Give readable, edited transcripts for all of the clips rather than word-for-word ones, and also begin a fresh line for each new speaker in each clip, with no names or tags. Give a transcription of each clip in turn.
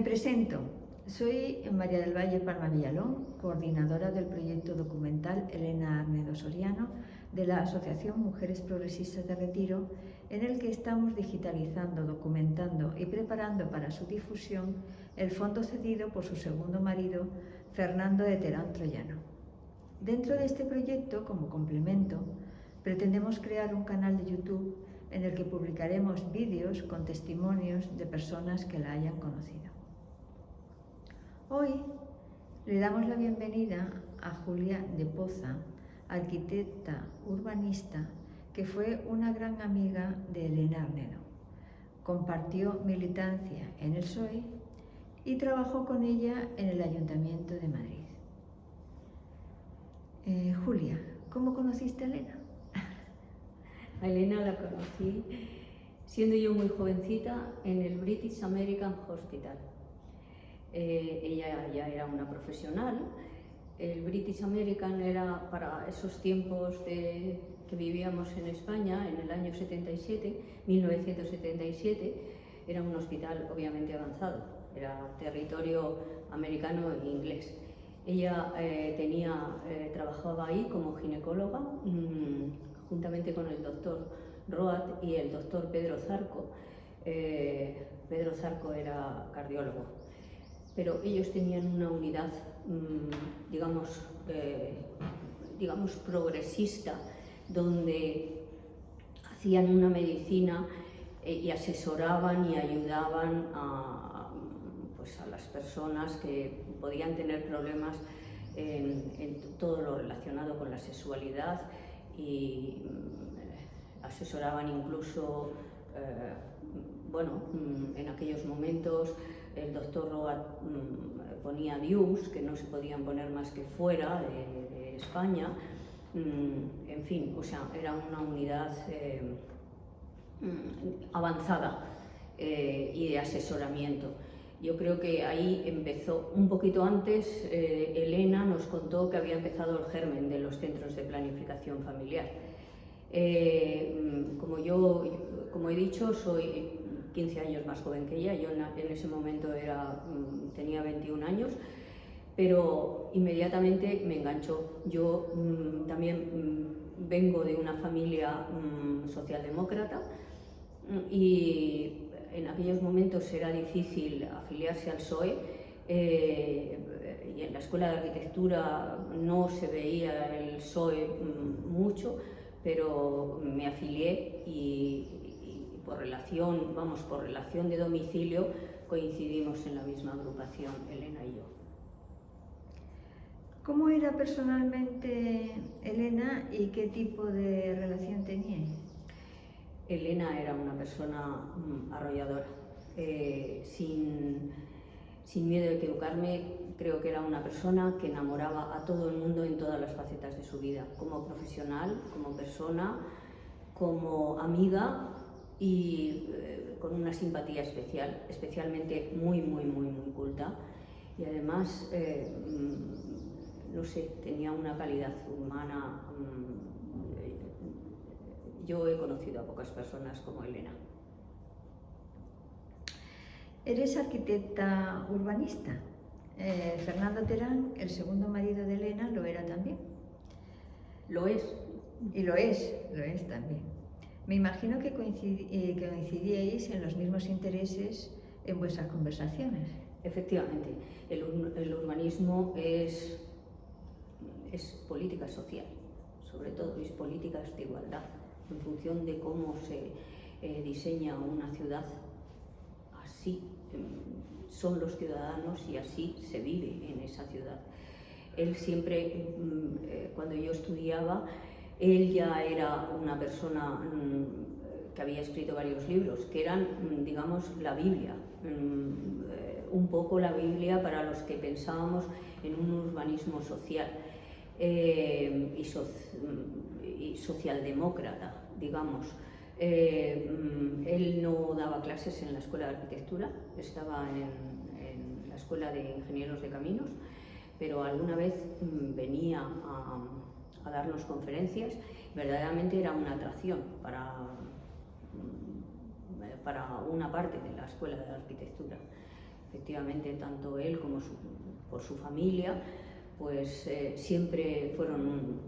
presento. Soy María del Valle Palma Villalón, coordinadora del proyecto documental Elena Arnedo Soriano de la Asociación Mujeres Progresistas de Retiro, en el que estamos digitalizando, documentando y preparando para su difusión el fondo cedido por su segundo marido, Fernando de Terán Troyano. Dentro de este proyecto, como complemento, pretendemos crear un canal de YouTube en el que publicaremos vídeos con testimonios de personas que la hayan conocido. Hoy le damos la bienvenida a Julia de Poza, arquitecta urbanista que fue una gran amiga de Elena Arnedo. Compartió militancia en el PSOE y trabajó con ella en el Ayuntamiento de Madrid. Julia, ¿cómo conociste a Elena?
A Elena la conocí siendo yo muy jovencita en el British American Hospital. Ella ya era una profesional. El British American era para esos tiempos que vivíamos en España, en el año 1977, era un hospital obviamente avanzado, era territorio americano e inglés. Ella trabajaba ahí como ginecóloga, juntamente con el doctor Roat y el doctor Pedro Zarco. Pedro Zarco era cardiólogo. Pero ellos tenían una unidad, digamos, progresista, donde hacían una medicina y asesoraban y ayudaban a las personas que podían tener problemas en todo lo relacionado con la sexualidad y asesoraban incluso, en aquellos momentos el doctor Roat ponía DIUs que no se podían poner más que fuera de España, en fin, o sea, era una unidad avanzada y de asesoramiento. Yo creo que ahí empezó, un poquito antes, Elena nos contó que había empezado el germen de los centros de planificación familiar. Como he dicho, soy 15 años más joven que ella. Yo en ese momento tenía 21 años, pero inmediatamente me enganchó. Yo también vengo de una familia socialdemócrata y en aquellos momentos era difícil afiliarse al PSOE y en la escuela de arquitectura no se veía el PSOE mucho, pero me afilié y por relación de domicilio coincidimos en la misma agrupación, Elena y yo.
¿Cómo era personalmente Elena y qué tipo de relación teníais?
Elena era una persona arrolladora, sin miedo de equivocarme. Creo que era una persona que enamoraba a todo el mundo en todas las facetas de su vida, como profesional, como persona, como amiga y con una simpatía especial, especialmente muy culta, y además, tenía una calidad humana. Yo he conocido a pocas personas como Elena.
Eres arquitecta urbanista. Fernando Terán, el segundo marido de Elena, lo era también.
Lo es.
Y lo es también. Me imagino que coincidíais en los mismos intereses en vuestras conversaciones.
Efectivamente, el urbanismo es política social, sobre todo es políticas de igualdad, en función de cómo se diseña una ciudad. Así son los ciudadanos y así se vive en esa ciudad. Él siempre, cuando yo estudiaba, él ya era una persona que había escrito varios libros, que eran, digamos, la Biblia, un poco la Biblia para los que pensábamos en un urbanismo social y socialdemócrata, digamos. Él no daba clases en la Escuela de Arquitectura, estaba en la Escuela de Ingenieros de Caminos, pero alguna vez venía a darnos conferencias. Verdaderamente era una atracción para una parte de la Escuela de Arquitectura. efectivamente, tanto él como por su familia, pues siempre fueron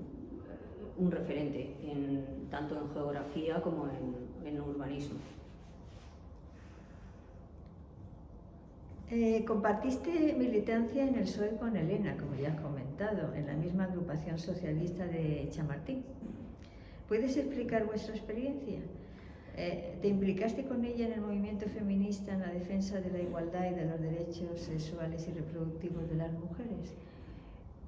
un referente, tanto en geografía como en urbanismo.
Compartiste militancia en el PSOE con Elena, como ya has comentado, en la misma agrupación socialista de Chamartín. ¿Puedes explicar vuestra experiencia? ¿Te implicaste con ella en el movimiento feminista en la defensa de la igualdad y de los derechos sexuales y reproductivos de las mujeres?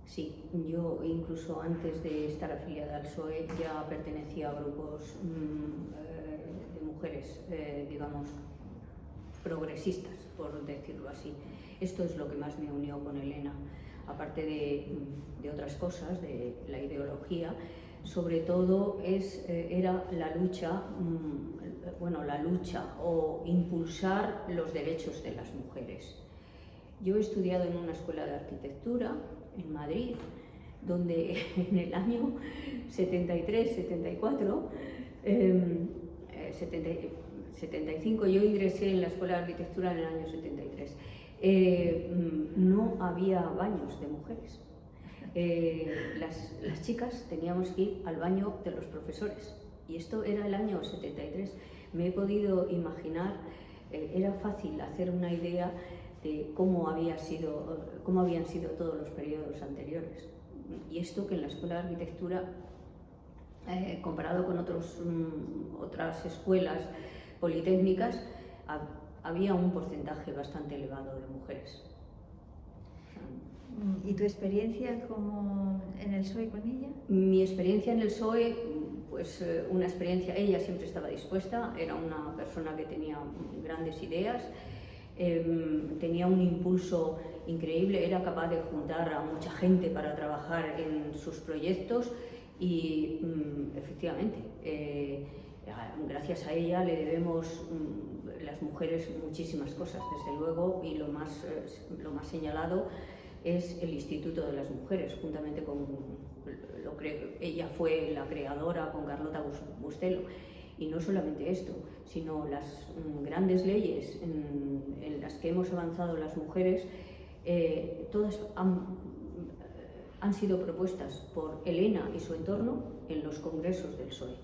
Sí, yo incluso antes de estar afiliada al PSOE ya pertenecía a grupos de mujeres, digamos, progresistas, por decirlo así. Esto es lo que más me unió con Elena, aparte de otras cosas, de la ideología. Sobre todo era la lucha, la lucha o impulsar los derechos de las mujeres. Yo he estudiado en una escuela de arquitectura en Madrid, donde en el año 73, 74, 75, yo ingresé en la escuela de arquitectura en el año 73, no había baños de mujeres. Las chicas teníamos que ir al baño de los profesores, y esto era el año 73. Me he podido imaginar, era fácil hacer una idea de cómo habían sido todos los periodos anteriores. Y esto que en la escuela de arquitectura, comparado con otras escuelas politécnicas, había un porcentaje bastante elevado de mujeres.
¿Y tu experiencia como en el PSOE con ella?
Mi experiencia en el PSOE, pues una experiencia, ella siempre estaba dispuesta, era una persona que tenía grandes ideas, tenía un impulso increíble, era capaz de juntar a mucha gente para trabajar en sus proyectos y efectivamente, gracias a ella le debemos las mujeres muchísimas cosas, desde luego, y lo más señalado es el Instituto de las Mujeres, juntamente con, ella fue la creadora con Carlota Bustelo. Y no solamente esto, sino las grandes leyes en las que hemos avanzado las mujeres, todas han sido propuestas por Elena y su entorno en los congresos del PSOE.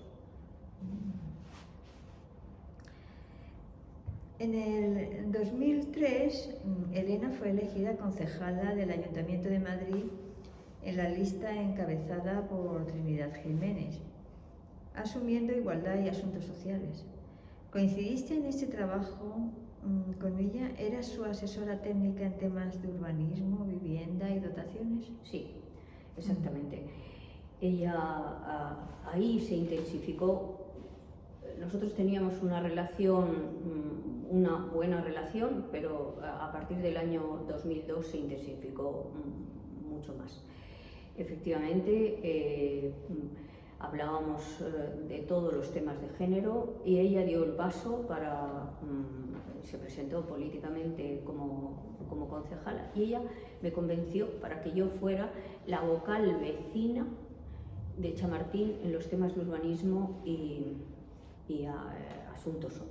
En el 2003, Elena fue elegida concejala del Ayuntamiento de Madrid en la lista encabezada por Trinidad Jiménez, asumiendo igualdad y asuntos sociales. ¿Coincidiste en este trabajo con ella? ¿Eras su asesora técnica en temas de urbanismo, vivienda y dotaciones?
Sí, exactamente. Ella ahí se intensificó. Nosotros teníamos una buena relación, pero a partir del año 2002 se intensificó mucho más. Efectivamente, hablábamos de todos los temas de género y ella dio el paso se presentó políticamente como concejala, y ella me convenció para que yo fuera la vocal vecina de Chamartín en los temas de urbanismo y asuntos,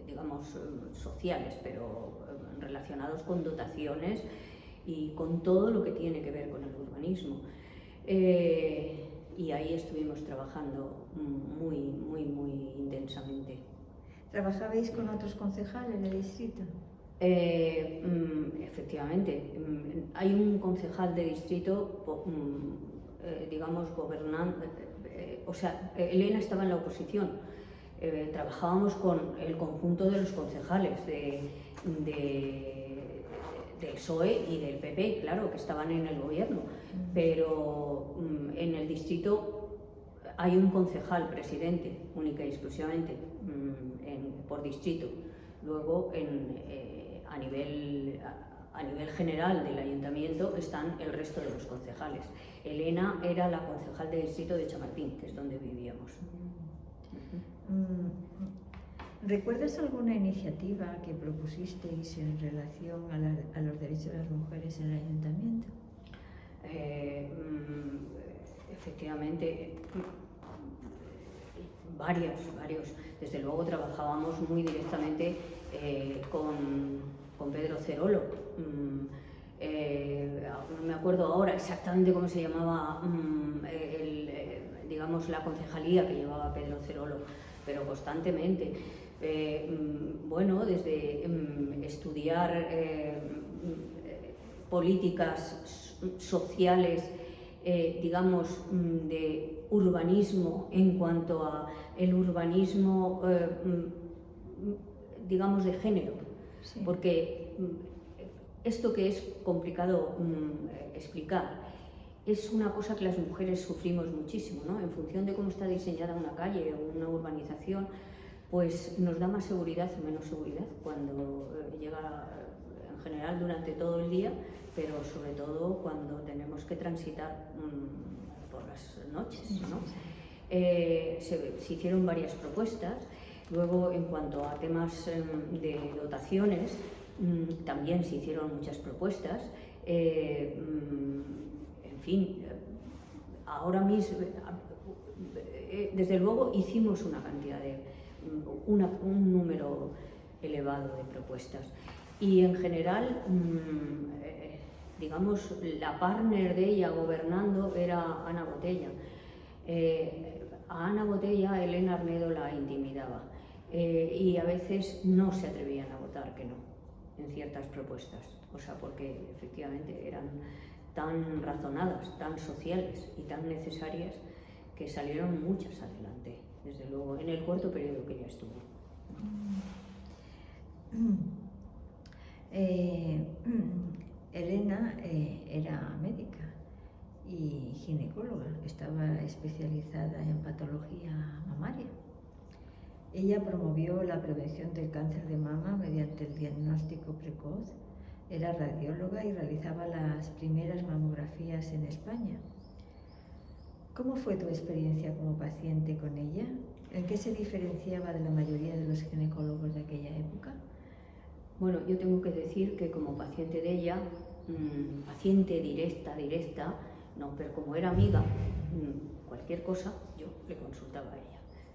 digamos, sociales, pero relacionados con dotaciones y con todo lo que tiene que ver con el urbanismo. Y ahí estuvimos trabajando muy, muy, muy intensamente.
¿Trabajabais con otros concejales del distrito?
Efectivamente, hay un concejal de distrito, digamos, gobernante, o sea, Elena estaba en la oposición. Trabajábamos con el conjunto de los concejales del PSOE y del PP, claro, que estaban en el gobierno, pero en el distrito hay un concejal presidente, única y exclusivamente, por distrito. Luego, a nivel general del ayuntamiento están el resto de los concejales. Elena era la concejal de distrito de Chamartín, que es donde vivíamos.
¿Recuerdas alguna iniciativa que propusisteis en relación a los derechos de las mujeres en el ayuntamiento?
Efectivamente, varios. Desde luego trabajábamos muy directamente con con Pedro Cerolo. No me acuerdo ahora exactamente cómo se llamaba digamos, la concejalía que llevaba Pedro Cerolo, pero constantemente. Bueno, desde estudiar políticas sociales, digamos, de urbanismo en cuanto a el urbanismo, digamos, de género,
Sí.
porque esto que es complicado explicar, es una cosa que las mujeres sufrimos muchísimo, ¿no? En función de cómo está diseñada una calle o una urbanización, pues nos da más seguridad o menos seguridad cuando llega, en general, durante todo el día, pero sobre todo cuando tenemos que transitar por las noches, ¿no? Se hicieron varias propuestas. Luego, en cuanto a temas de dotaciones, también se hicieron muchas propuestas. En fin, ahora mismo, desde luego, hicimos una cantidad de, un número elevado de propuestas. Y en general, digamos, la partner de ella gobernando era Ana Botella. A Ana Botella, Elena Arnedo la intimidaba y a veces no se atrevían a votar que no en ciertas propuestas, o sea, porque efectivamente eran tan razonadas, tan sociales y tan necesarias que salieron muchas adelante, desde luego, en el corto periodo que ella estuvo.
Elena era médica y ginecóloga, estaba especializada en patología mamaria. Ella promovió la prevención del cáncer de mama mediante el diagnóstico precoz, era radióloga y realizaba las primeras mamografías en España. ¿Cómo fue tu experiencia como paciente con ella? ¿En qué se diferenciaba de la mayoría de los ginecólogos de aquella época?
Bueno, yo tengo que decir que como paciente de ella, paciente directa, no, pero como era amiga, cualquier cosa yo le consultaba a ella.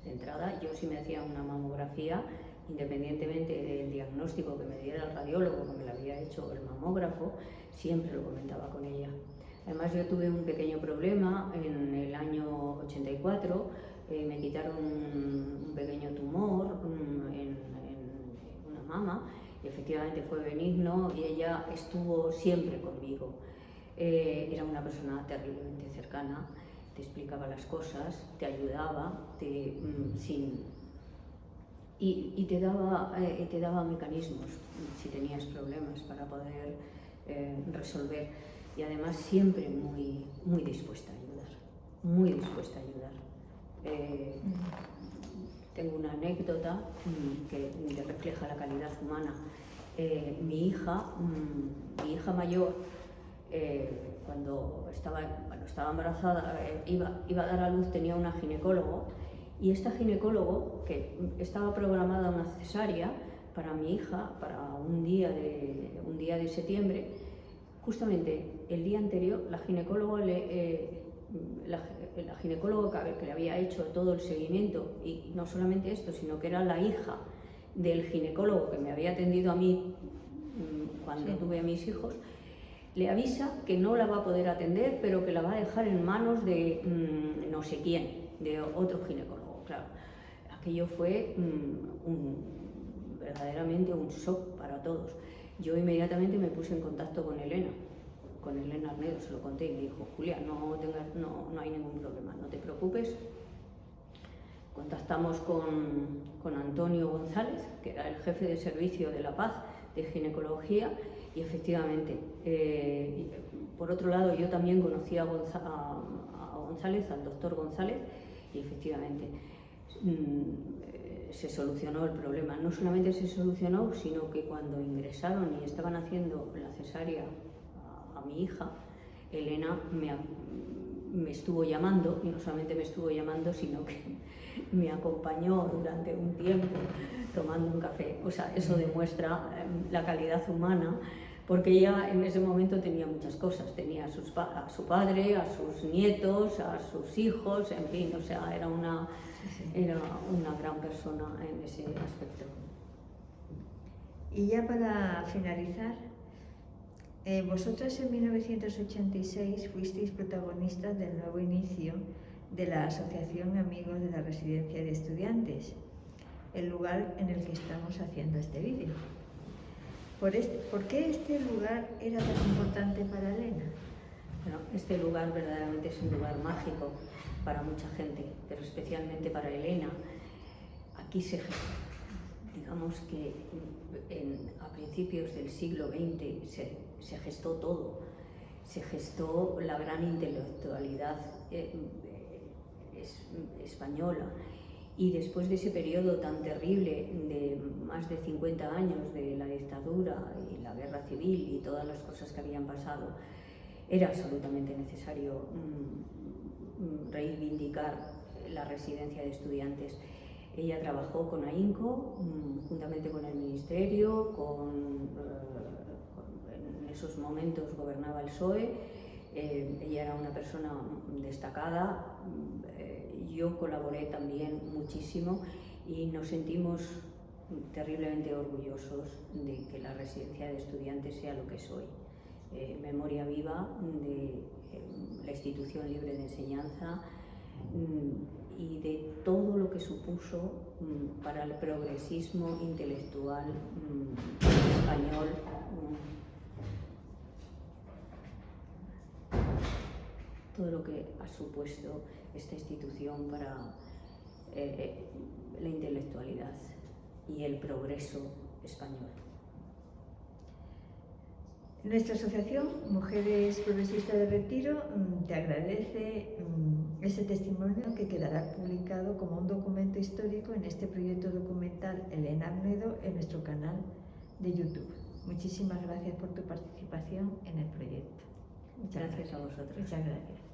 De entrada, yo si me hacía una mamografía, independientemente del diagnóstico que me diera el radiólogo que me lo había hecho el mamógrafo, siempre lo comentaba con ella. Además, yo tuve un pequeño problema en el año 84, me quitaron un pequeño tumor en una mama, y efectivamente fue benigno y ella estuvo siempre conmigo. Era una persona terriblemente cercana, te explicaba las cosas, te ayudaba, y te daba mecanismos si tenías problemas para poder resolver. Y además siempre muy, muy dispuesta a ayudar, muy dispuesta a ayudar. Tengo una anécdota que refleja la calidad humana. Mi hija mayor, cuando estaba embarazada, iba a dar a luz, tenía una ginecólogo, y esta ginecólogo, que estaba programada una cesárea para mi hija, para un día de septiembre, justamente el día anterior, la ginecóloga que le había hecho todo el seguimiento, y no solamente esto, sino que era la hija del ginecólogo que me había atendido a mí cuando tuve a mis hijos, le avisa que no la va a poder atender, pero que la va a dejar en manos de no sé quién, de otro ginecólogo. Claro, aquello fue verdaderamente un shock para todos. Yo inmediatamente me puse en contacto con Elena Arnedo, se lo conté y me dijo: Julia, no hay ningún problema, no te preocupes. Contactamos con Antonio González, que era el jefe de servicio de La Paz de ginecología, y efectivamente, por otro lado, yo también conocí a González, al doctor González, y efectivamente se solucionó el problema. No solamente se solucionó, sino que cuando ingresaron y estaban haciendo la cesárea a mi hija, Elena me estuvo llamando, y no solamente me estuvo llamando, sino que me acompañó durante un tiempo tomando un café. O sea, eso demuestra la calidad humana, porque ella en ese momento tenía muchas cosas, tenía a su padre, a sus nietos, a sus hijos, en fin, o sea, era una gran persona en ese aspecto.
Y ya para finalizar, vosotras en 1986 fuisteis protagonistas del nuevo inicio de la Asociación Amigos de la Residencia de Estudiantes, el lugar en el que estamos haciendo este vídeo. ¿Por qué este lugar era tan importante para Elena?
Bueno, este lugar verdaderamente es un lugar mágico para mucha gente, pero especialmente para Elena. Aquí digamos que a principios del siglo XX se gestó todo. Se gestó la gran intelectualidad española. Y después de ese periodo tan terrible de más de 50 años de la dictadura y la guerra civil y todas las cosas que habían pasado, era absolutamente necesario reivindicar la residencia de estudiantes. Ella trabajó con AINCO, juntamente con el Ministerio, en esos momentos gobernaba el PSOE, ella era una persona destacada, yo colaboré también muchísimo y nos sentimos terriblemente orgullosos de que la residencia de estudiantes sea lo que es hoy. Memoria viva de la institución libre de enseñanza y de todo lo que supuso para el progresismo intelectual español. Todo lo que ha supuesto esta institución para la intelectualidad y el progreso español.
Nuestra asociación Mujeres Progresistas de Retiro te agradece este testimonio que quedará publicado como un documento histórico en este proyecto documental Elena Arnedo en nuestro canal de YouTube. Muchísimas gracias por tu participación en el proyecto.
Muchas gracias a vosotros.
Muchas gracias.